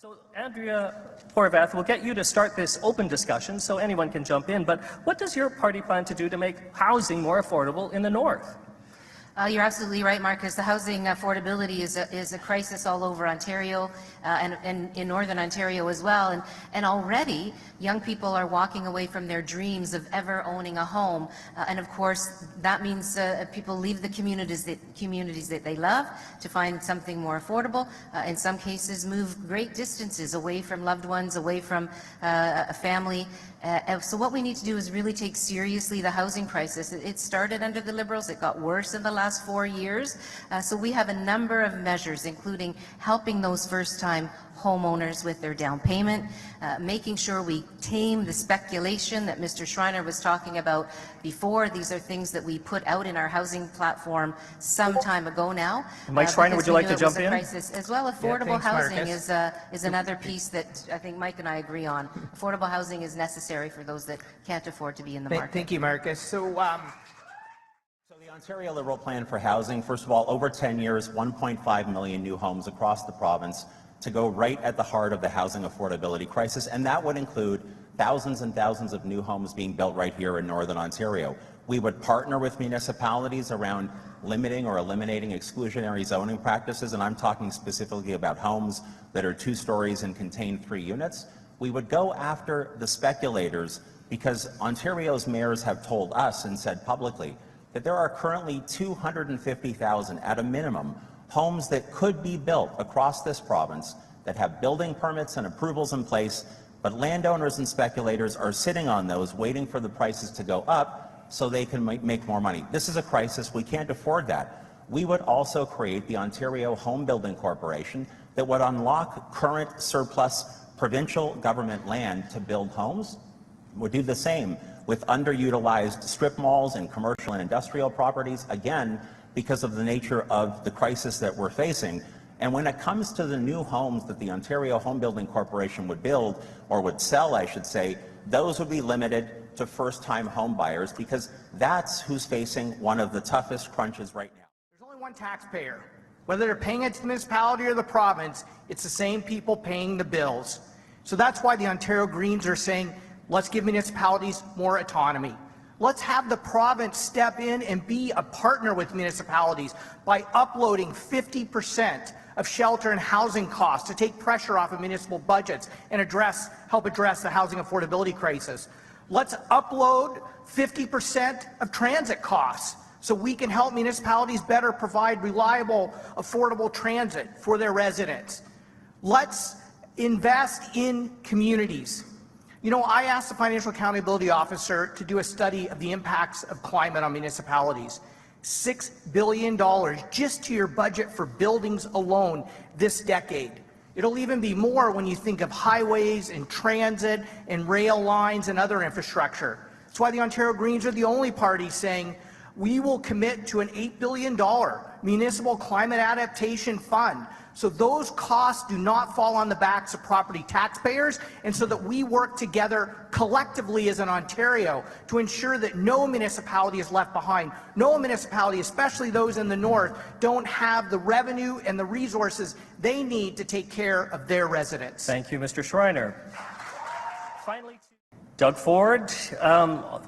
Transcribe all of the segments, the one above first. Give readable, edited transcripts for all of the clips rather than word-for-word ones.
So, Andrea Horwath, we'll get you to start this open discussion so anyone can jump in, but what does your party plan to do to make housing more affordable in the North? You're absolutely right, Marcus. The housing affordability is a crisis all over Ontario and in Northern Ontario as well. And already, young people are walking away from their dreams of ever owning a home. And of course, that means people leave the communities that they love to find something more affordable. In some cases, move great distances away from loved ones, away from a family. So what we need to do is really take seriously the housing crisis. It started under the Liberals. It got worse in the last 4 years. So we have a number of measures, including helping those first-time homeowners with their down payment, making sure we tame the speculation that Mr. Schriener was talking about before. These are things that we put out in our housing platform some time ago now. Mike Schriener, would you like to jump in? As well, affordable housing is another piece that I think Mike and I agree on. Affordable housing is necessary for those that can't afford to be in the market. Thank you, Marcus. So the Ontario Liberal Plan for Housing, first of all, over 10 years, 1.5 million new homes across the province to go right at the heart of the housing affordability crisis, and that would include thousands and thousands of new homes being built right here in Northern Ontario. We would partner with municipalities around limiting or eliminating exclusionary zoning practices, and I'm talking specifically about homes that are 2 stories and contain 3 units. We would go after the speculators because Ontario's mayors have told us and said publicly that there are currently 250,000 at a minimum homes that could be built across this province that have building permits and approvals in place, but landowners and speculators are sitting on those waiting for the prices to go up so they can make more money. This is a crisis. We can't afford that. We would also create the Ontario Home Building Corporation that would unlock current surplus provincial government land to build homes. We'd do the same with underutilized strip malls and commercial and industrial properties, again, because of the nature of the crisis that we're facing. And when it comes to the new homes that the Ontario Home Building Corporation would build, or would sell, I should say, those would be limited to first-time home buyers, because that's who's facing one of the toughest crunches right now. There's only one taxpayer. Whether they're paying it to the municipality or the province, it's the same people paying the bills. So that's why the Ontario Greens are saying, let's give municipalities more autonomy. Let's have the province step in and be a partner with municipalities by uploading 50% of shelter and housing costs to take pressure off of municipal budgets and help address the housing affordability crisis. Let's upload 50% of transit costs so we can help municipalities better provide reliable, affordable transit for their residents. Let's invest in communities. You know, I asked the Financial Accountability Officer to do a study of the impacts of climate on municipalities. $6 billion just to your budget for buildings alone this decade. It'll even be more when you think of highways and transit and rail lines and other infrastructure. That's why the Ontario Greens are the only party saying we will commit to an $8 billion municipal climate adaptation fund, so those costs do not fall on the backs of property taxpayers, and so that we work together collectively as an Ontario to ensure that no municipality is left behind. No municipality, especially those in the north, don't have the revenue and the resources they need to take care of their residents. Thank you, Mr. Schriener. Finally, Doug Ford,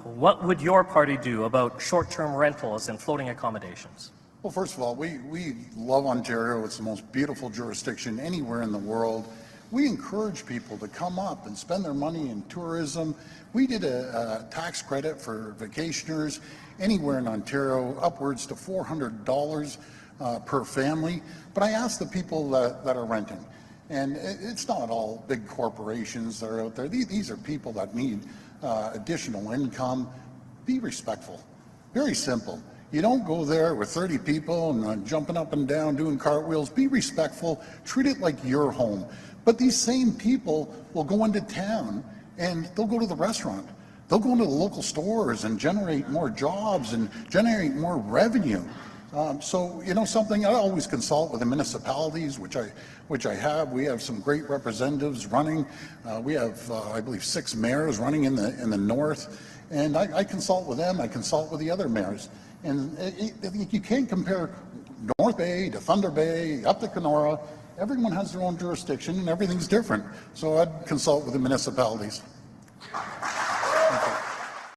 what would your party do about short-term rentals and floating accommodations? Well, first of all, we love Ontario. It's the most beautiful jurisdiction anywhere in the world. We encourage people to come up and spend their money in tourism. We did a tax credit for vacationers anywhere in Ontario, upwards to $400 per family. But I asked the people that are renting, and it's not all big corporations that are out there. These are people that need additional income. Be respectful. Very simple. You don't go there with 30 people and jumping up and down, doing cartwheels. Be respectful. Treat it like your home. But these same people will go into town and they'll go to the restaurant. They'll go into the local stores and generate more jobs and generate more revenue. So, you know something, I always consult with the municipalities, which I have. We have some great representatives running. We have, I believe, 6 mayors running in the north. And I consult with them. I consult with the other mayors. And you can't compare North Bay to Thunder Bay, up to Kenora. everyone has their own jurisdiction and everything's different. So I'd consult with the municipalities.